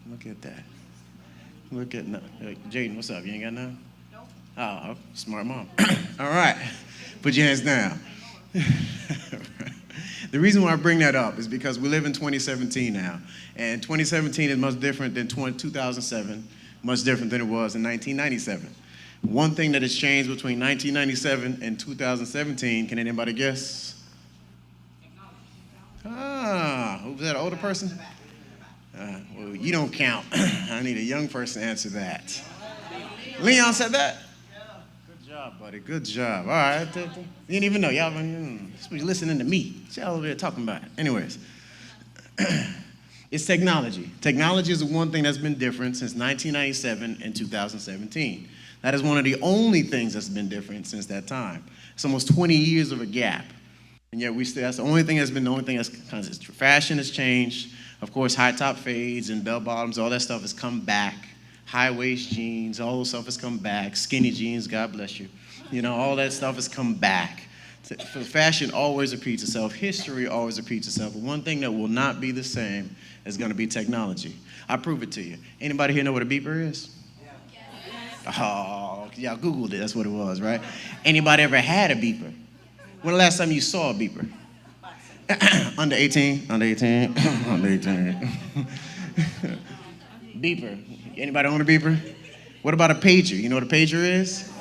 Look at that. Look at Jaden, what's up? You ain't got none? Nope. Oh, smart mom. All right, put your hands down. The reason why I bring that up is because we live in 2017 now, and 2017 is much different than 2007, much different than it was in 1997. One thing that has changed between 1997 and 2017, can anybody guess? Who was that, an older person? Well, you don't count. I need a young person to answer that. Leon said that? Good job, buddy. Good job. All right. You didn't even know. Y'all listening to me. Y'all over there talking about it. Anyways, it's technology. Technology is the one thing that's been different since 1997 and 2017. That is one of the only things that's been different since that time. It's almost 20 years of a gap. And yet that's the only thing that's kind of fashion has changed. Of course, high top fades and bell bottoms, all that stuff has come back. High waist jeans, all that stuff has come back. Skinny jeans, God bless you. You know, all that stuff has come back. Fashion always repeats itself. History always repeats itself. But one thing that will not be the same is going to be technology. I'll prove it to you. Anybody here know what a beeper is? Oh, y'all Googled it. That's what it was, right? Anybody ever had a beeper? When the last time you saw a beeper? Under 18? Under 18? Under 18. Beeper. Anybody own a beeper? What about a pager? You know what a pager is?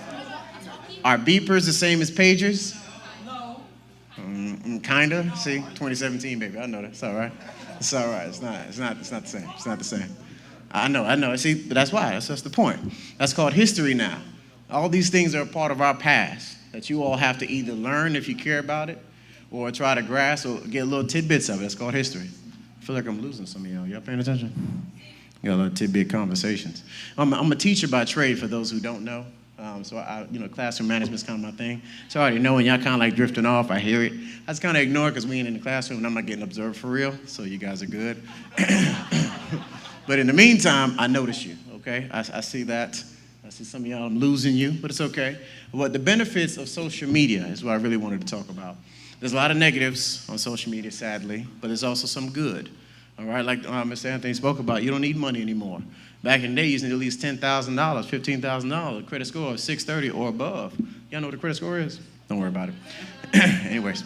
Are beepers the same as pagers? Kinda. See, 2017, baby. I know that. It's all right. It's all right. It's not the same. It's not the same. I know. See, but that's why. That's the point. That's called history now. All these things are a part of our past that you all have to either learn if you care about it, or try to grasp or get little tidbits of it. That's called history. I feel like I'm losing some of y'all. Y'all paying attention? Got a lot of tidbit conversations. I'm a teacher by trade, for those who don't know. So classroom management is kind of my thing. So I already know when y'all kind of like drifting off, I hear it. I just kind of ignore it because we ain't in the classroom and I'm not getting observed for real. So you guys are good. But in the meantime, I notice you, okay? I see that. I see some of y'all, I'm losing you, but it's okay. But the benefits of social media is what I really wanted to talk about. There's a lot of negatives on social media, sadly, but there's also some good. All right, like Mr. Anthony spoke about, you don't need money anymore. Back in the day, you used to need at least $10,000, $15,000, credit score of 630 or above. Y'all know what a credit score is? Don't worry about it. Anyways,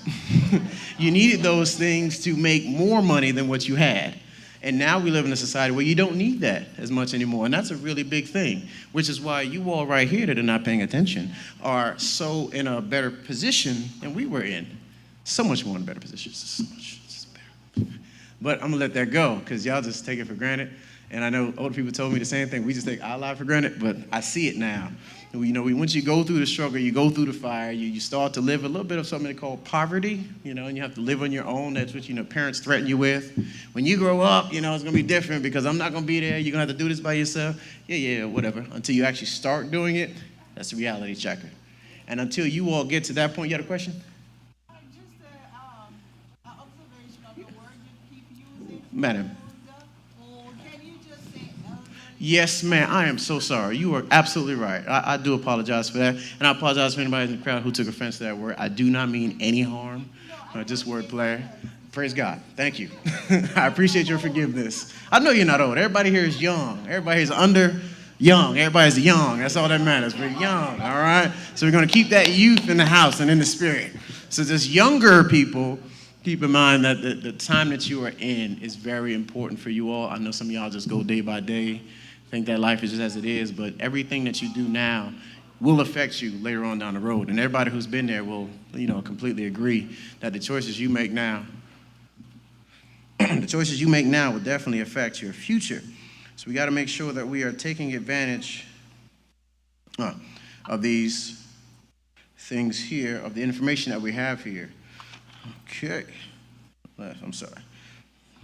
you needed those things to make more money than what you had. And now we live in a society where you don't need that as much anymore. And that's a really big thing, which is why you all right here that are not paying attention are so in a better position than we were in. So much more in a better position. So much better. But I'm going to let that go because y'all just take it for granted. And I know older people told me the same thing. We just take our life for granted, but I see it now. Once you go through the struggle, you go through the fire, you start to live a little bit of something called poverty, and you have to live on your own. That's what, parents threaten you with. When you grow up, it's going to be different because I'm not going to be there. You're going to have to do this by yourself. Yeah, whatever. Until you actually start doing it, that's a reality checker. And until you all get to that point, you had a question? Just an observation of the word you keep using. Madam. Can you just say elder? Yes, ma'am. I am so sorry. You are absolutely right. I do apologize for that. And I apologize for anybody in the crowd who took offense to that word. I do not mean any harm. Just wordplay. Praise God. Thank you. I appreciate your forgiveness. I know you're not old. Everybody here is young. Everybody is under young. Everybody's young. That's all that matters. We're young, all right? So we're going to keep that youth in the house and in the spirit. So just younger people, keep in mind that the time that you are in is very important for you all. I know some of y'all just go day by day, think that life is just as it is, but everything that you do now will affect you later on down the road. And everybody who's been there will, completely agree that the choices you make now, will definitely affect your future. So we got to make sure that we are taking advantage of these things here, of the information that we have here. Okay. I'm sorry.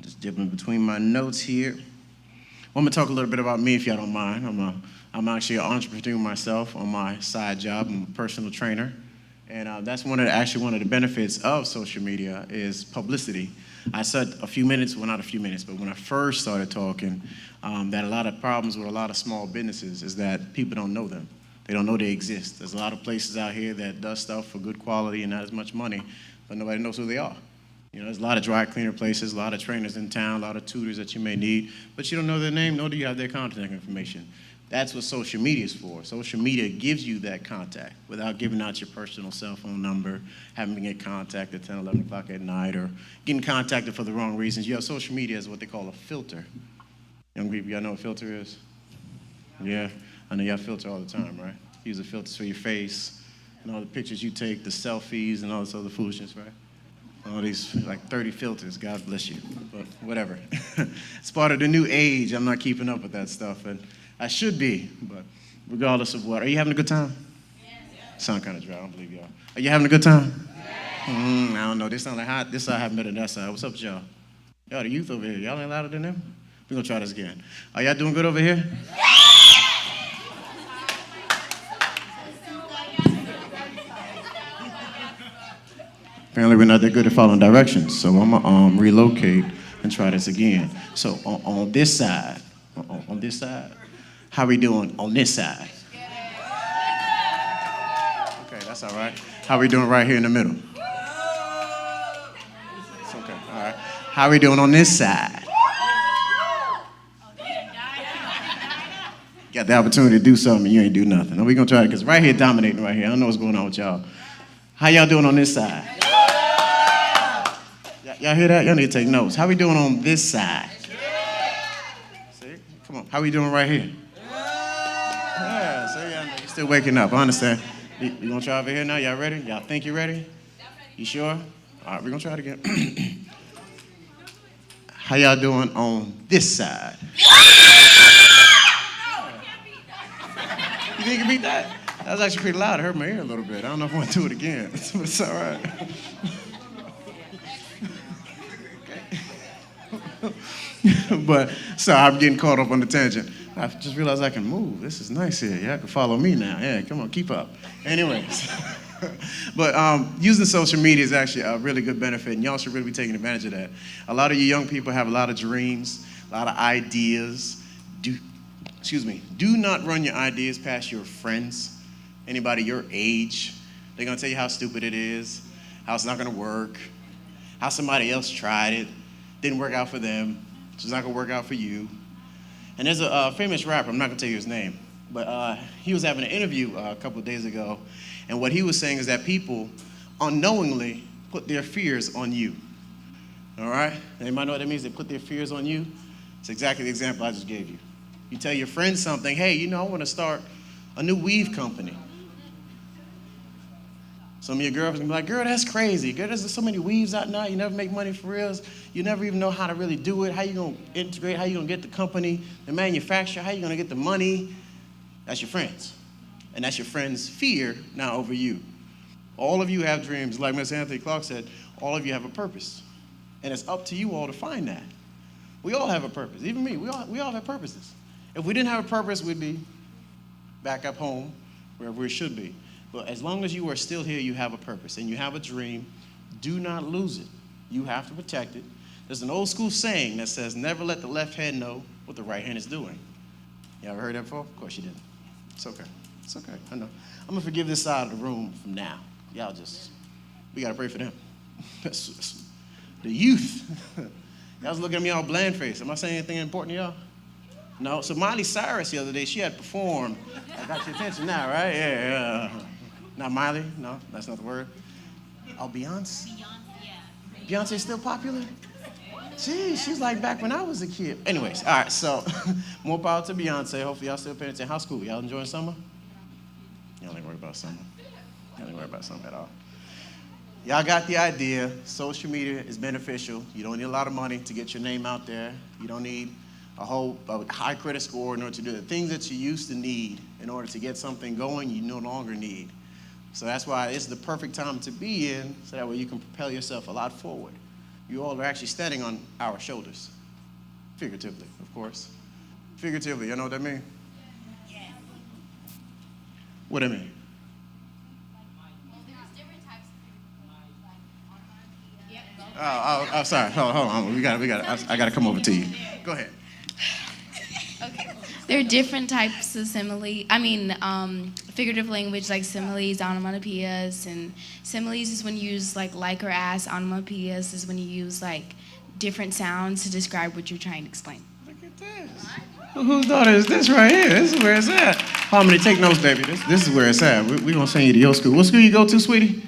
Just dipping between my notes here. I'm going to talk a little bit about me, if y'all don't mind. I'm actually an entrepreneur myself on my side job. I'm a personal trainer. And that's one of the benefits of social media is publicity. I said a few minutes, well, not a few minutes, but when I first started talking, that a lot of problems with a lot of small businesses is that people don't know them. They don't know they exist. There's a lot of places out here that does stuff for good quality and not as much money, but nobody knows who they are. There's a lot of dry cleaner places, a lot of trainers in town, a lot of tutors that you may need, but you don't know their name, nor do you have their contact information. That's what social media is for. Social media gives you that contact without giving out your personal cell phone number, having to get contacted at 10, 11 o'clock at night, or getting contacted for the wrong reasons. You have social media as what they call a filter. Young people, y'all know what a filter is? Yeah, I know y'all filter all the time, right? Use the filters for your face, and all the pictures you take, the selfies, and all this other foolishness, right? All these, like 30 filters, God bless you, but whatever. It's part of the new age. I'm not keeping up with that stuff, and I should be, but regardless of what. Are you having a good time? Yes. Sound kind of dry, I don't believe y'all. Are you having a good time? Yes. I don't know, this sound like hot. This side haven't better than that side. What's up with y'all? Y'all the youth over here. Y'all ain't louder than them? We're gonna try this again. Are y'all doing good over here? Apparently we're not that good at following directions, so I'm gonna relocate and try this again. So on this side, on this side, how we doing on this side? Okay, that's all right. How we doing right here in the middle? It's okay, all right. How we doing on this side? Got the opportunity to do something and you ain't do nothing. And we're gonna try it, because right here dominating right here. I don't know what's going on with y'all. How y'all doing on this side? Y'all hear that? Y'all need to take notes. How we doing on this side? See? Come on. How we doing right here? Yeah, so you're still waking up. I understand. You gonna try over here now? Y'all ready? Y'all think you're ready? You sure? All right, we're gonna try it again. How y'all doing on this side? You think you can beat that? That was actually pretty loud. It hurt my ear a little bit. I don't know if I want to do it again, but it's all right. But sorry, I'm getting caught up on the tangent. I just realized I can move. This is nice here. Y'all can follow me now. Yeah, come on, keep up. Anyways, but using social media is actually a really good benefit, and y'all should really be taking advantage of that. A lot of you young people have a lot of dreams, a lot of ideas. Do not run your ideas past your friends, anybody your age. They're gonna tell you how stupid it is, how it's not gonna work, how somebody else tried it, didn't work out for them, so it's not gonna work out for you. And there's a famous rapper, I'm not gonna tell you his name, but he was having an interview a couple of days ago, and what he was saying is that people unknowingly put their fears on you. All right? Anybody know what that means? They put their fears on you? It's exactly the example I just gave you. You tell your friend something, hey, I want to start a new weave company. Some of your girlfriends gonna be like, girl, that's crazy. Girl, there's so many weaves out now. You never make money for reals. You never even know how to really do it. How you gonna integrate? How you gonna get the company, the manufacturer? How you gonna get the money? That's your friends. And that's your friend's fear now over you. All of you have dreams. Like Mr. Anthony Clark said, all of you have a purpose. And it's up to you all to find that. We all have a purpose. Even me, we all have purposes. If we didn't have a purpose, we'd be back up home, wherever we should be. But as long as you are still here, you have a purpose and you have a dream. Do not lose it. You have to protect it. There's an old school saying that says, never let the left hand know what the right hand is doing. You ever heard that before? Of course you didn't. It's okay. It's okay. I know. I'm going to forgive this side of the room from now. We got to pray for them. That's the youth. Y'all's looking at me all bland face. Am I saying anything important to y'all? No. So Miley Cyrus the other day, she had performed. I got your attention now, right? Yeah. Not Miley? No, that's not the word. Oh, Beyonce? Beyonce's still popular? Gee, she's like back when I was a kid. Anyways, all right, so more power to Beyonce. Hopefully y'all still paying attention. How's school? Y'all enjoying summer? Y'all ain't worried about summer. Y'all ain't worried about summer at all. Y'all got the idea. Social media is beneficial. You don't need a lot of money to get your name out there. You don't need a high credit score in order to do the things that you used to need in order to get something going, you no longer need. So that's why it's the perfect time to be in, so that way you can propel yourself a lot forward. You all are actually standing on our shoulders. Figuratively, of course. Figuratively, you know what I mean? Yeah. What do I mean? Oh, sorry. Hold on. I got to come over to you. Go ahead. Okay. There are different types of figurative language like similes, onomatopoeias, and similes is when you use like or as. Onomatopoeias is when you use like different sounds to describe what you're trying to explain. Look at this. Whose daughter is this right here? This is where it's at. Harmony, take notes, baby. This is where it's at. We're gonna send you to your school. What school you go to, sweetie?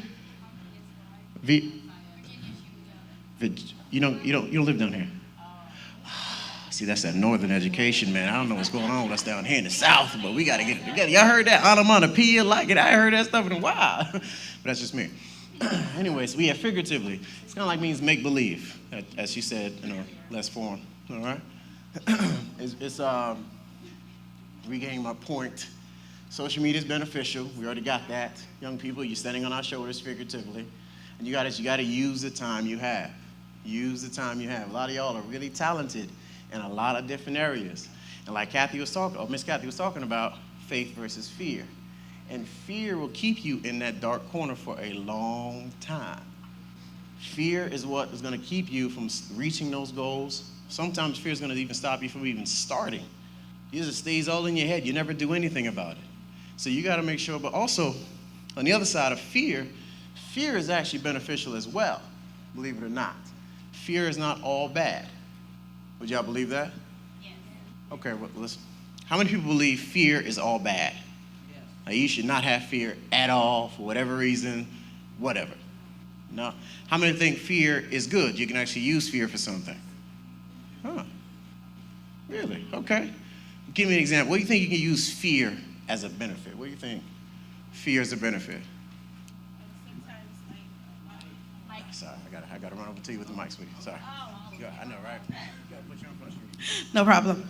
You don't live down here. See, that's that northern education, man. I don't know what's going on with us down here in the South, but we got to get it together. Y'all heard that onomatopoeia like it? I heard that stuff in a while. But that's just me. Anyways, we have figuratively. It's kind of like means make-believe, as you said, less form. All right? It's regaining my point. Social media is beneficial. We already got that. Young people, you're standing on our shoulders figuratively. And you got to use the time you have. Use the time you have. A lot of y'all are really talented in a lot of different areas. And like Miss Kathy was talking about, faith versus fear. And fear will keep you in that dark corner for a long time. Fear is what is going to keep you from reaching those goals. Sometimes fear is going to even stop you from even starting. It just stays all in your head. You never do anything about it. So you got to make sure, but also on the other side of fear is actually beneficial as well, believe it or not. Fear is not all bad. Would y'all believe that? Yes. Okay, well, listen. How many people believe fear is all bad? Yes. Now, you should not have fear at all for whatever reason, whatever. No. How many think fear is good? You can actually use fear for something. Huh. Really? Okay. Give me an example. What do you think you can use fear as a benefit? What do you think fear is a benefit? Sometimes, like, Sorry, I gotta run over to you with the mic, sweetie. Sorry. Yeah, I know, right? You gotta put you on front street. no problem.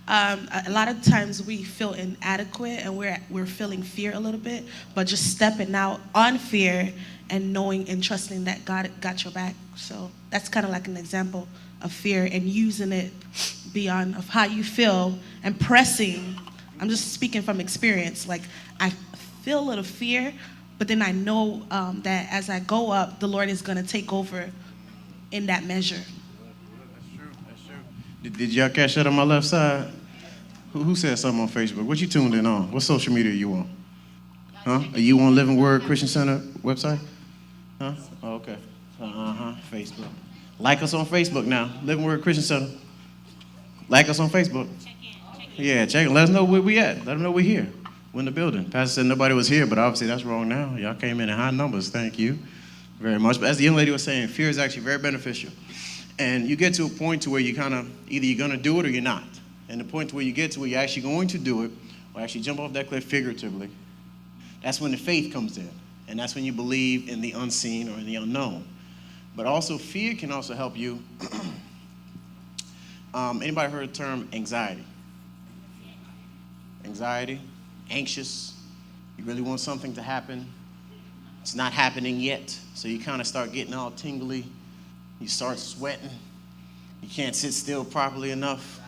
A lot of times we feel inadequate and we're feeling fear a little bit, but just stepping out on fear and knowing and trusting that God got your back. So that's kind of like an example of fear and using it beyond of how you feel and pressing. I'm just speaking from experience. Like I feel a little fear, but then I know that as I go up, the Lord is going to take over in that measure. That's true. That's true. Did y'all catch that on my left side? Who said something on Facebook? What you tuned in on? What social media are you on? Huh? Are you on Living Word Christian Center website? Huh? Oh, okay. Facebook. Like us on Facebook now. Living Word Christian Center. Like us on Facebook. Yeah, check it. Let us know where we at. Let them know we're here. We're in the building. Pastor said nobody was here, but obviously that's wrong now. Y'all came in high numbers. Thank you very much. But as the young lady was saying, fear is actually very beneficial. And you get to a point to where you kind of, either you're going to do it or you're not. And the point to where you get to where you're actually going to do it, or actually jump off that cliff figuratively, that's when the faith comes in. And that's when you believe in the unseen or in the unknown. But also fear can also help you. Anybody heard the term anxiety? Anxiety, anxious. You really want something to happen. It's not happening yet. So you kind of start getting all tingly. You start sweating. You can't sit still properly enough.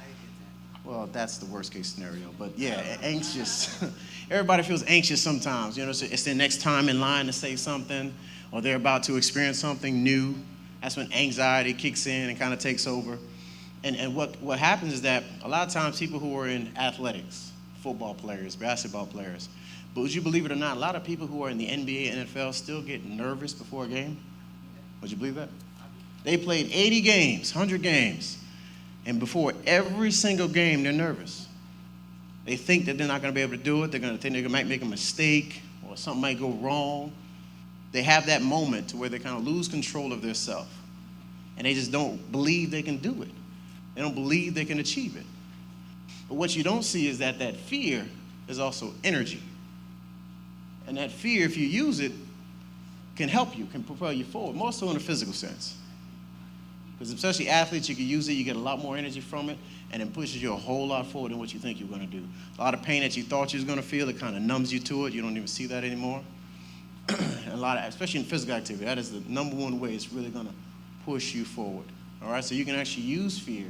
Well, that's the worst case scenario. But yeah, anxious. Everybody feels anxious sometimes. You know, so it's their next time in line to say something, or they're about to experience something new. That's when anxiety kicks in and kind of takes over. And what happens is that a lot of times people who are in athletics, football players, basketball players, but would you believe it or not, a lot of people who are in the NBA, NFL still get nervous before a game. Would you believe that? They played 80 games, 100 games, and before every single game, they're nervous. They think that they're not going to be able to do it. They're going to think they might make a mistake or something might go wrong. They have that moment to where they kind of lose control of their self, and they just don't believe they can do it. They don't believe they can achieve it. But what you don't see is that that fear is also energy. And that fear, if you use it, can help you, can propel you forward, more so in a physical sense. Because especially athletes, you can use it, you get a lot more energy from it, and it pushes you a whole lot forward than what you think you're going to do. A lot of pain that you thought you was going to feel, it kind of numbs you to it. You don't even see that anymore. And especially in physical activity, that is the number one way it's really going to push you forward. All right, so you can actually use fear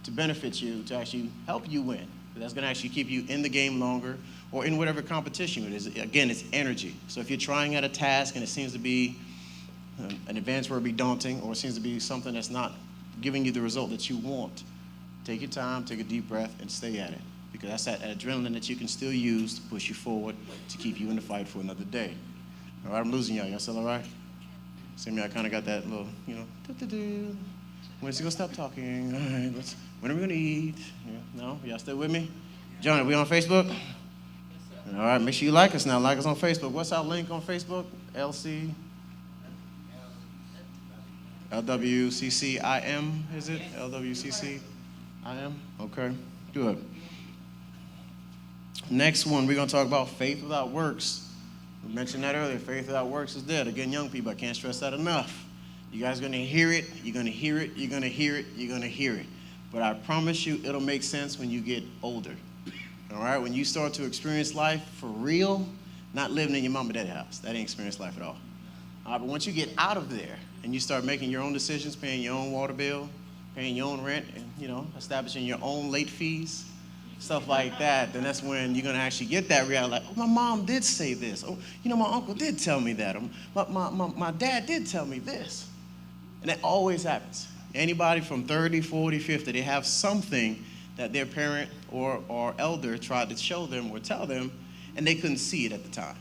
to benefit you, to actually help you win. That's going to actually keep you in the game longer or in whatever competition it is. Again, it's energy. So if you're trying at a task and it seems to be an advance where it be daunting, or it seems to be something that's not giving you the result that you want, take your time, take a deep breath, and stay at it. Because that's that adrenaline that you can still use to push you forward, to keep you in the fight for another day. All right, I'm losing y'all. Y'all still all right? See me, I kind of got that little, when's he going to stop talking? All right, when are we going to eat? Yeah, no? Y'all still with me? John, are we on Facebook? All right, make sure you like us now. Like us on Facebook. What's our link on Facebook? LC? LWCCIM, is it? LWCCIM? Okay, good. Next one, we're going to talk about faith without works. We mentioned that earlier. Faith without works is dead. Again, young people, I can't stress that enough. You guys are going to hear it. You're going to hear it. You're going to hear it. You're going to hear it. But I promise you, it'll make sense when you get older. All right? When you start to experience life for real, not living in your mom and dad's house. That ain't experience life at all. But once you get out of there and you start making your own decisions, paying your own water bill, paying your own rent, and, establishing your own late fees, stuff like that, then that's when you're going to actually get that reality. Like, oh, my mom did say this. Oh, my uncle did tell me that. My dad did tell me this. And that always happens. Anybody from 30, 40, 50, they have something that their parent or elder tried to show them or tell them, and they couldn't see it at the time.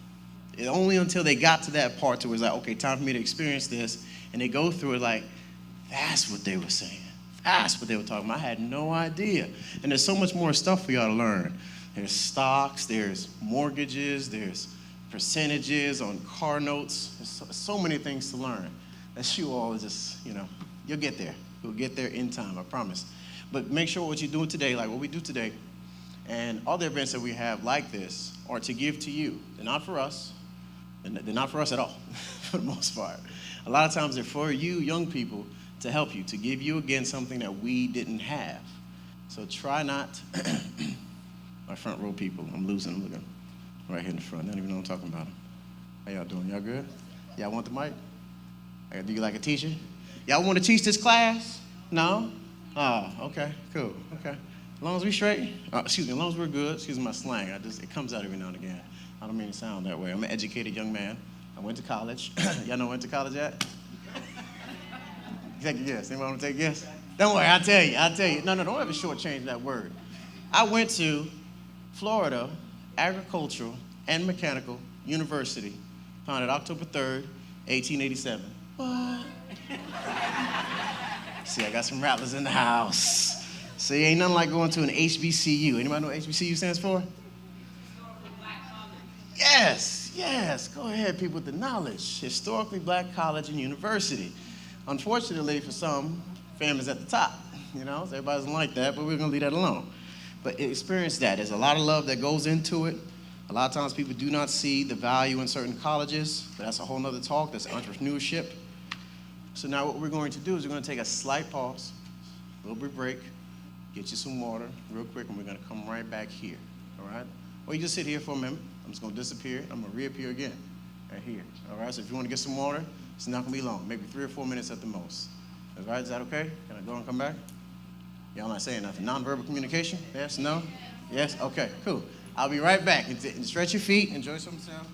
It only until they got to that part to where it's like, okay, time for me to experience this, and they go through it like, that's what they were saying. That's what they were talking about. I had no idea. And there's so much more stuff for y'all to learn. There's stocks, there's mortgages, there's percentages on car notes. There's so many things to learn. That you all just, you'll get there. You'll get there in time, I promise. But make sure what you're doing today, like what we do today, And other events that we have like this are to give to you. They're not for us. They're not for us at all, for the most part. A lot of times they're for you, young people, to help you, to give you, again, something that we didn't have. So try not, my front row people, I'm losing them, look right here in the front. I don't even know what I'm talking about. How y'all doing? Y'all good? Y'all want the mic? Do you like a teacher? Y'all want to teach this class? No? Oh, okay, cool, okay. As long as we straight, as long as we're good, excuse my slang, it comes out every now and again. I don't mean to sound that way. I'm an educated young man. I went to college. Y'all know I went to college at? Take a guess. Anybody want to take a guess? Don't worry, I'll tell you. No, don't ever shortchange that word. I went to Florida Agricultural and Mechanical University, founded October 3rd, 1887. What? See, I got some rattlers in the house. See, ain't nothing like going to an HBCU. Anybody know what HBCU stands for? Yes. Go ahead, people with the knowledge. Historically Black College and University. Unfortunately, for some, family's at the top. You know, so everybody doesn't like that, but we're going to leave that alone. But experience that. There's a lot of love that goes into it. A lot of times people do not see the value in certain colleges, but that's a whole nother talk. That's entrepreneurship. So now what we're going to do is we're going to take a slight pause, a little bit break, get you some water real quick, and we're going to come right back here, all right? Or you just sit here for a minute. I'm just going to disappear. I'm going to reappear again right here, all right? So if you want to get some water, it's not going to be long, maybe 3 or 4 minutes at the most. All right, is that okay? Can I go and come back? Y'all not saying nothing. Nonverbal communication? Yes, no? Yes? Okay, cool. I'll be right back. And stretch your feet, enjoy some sound.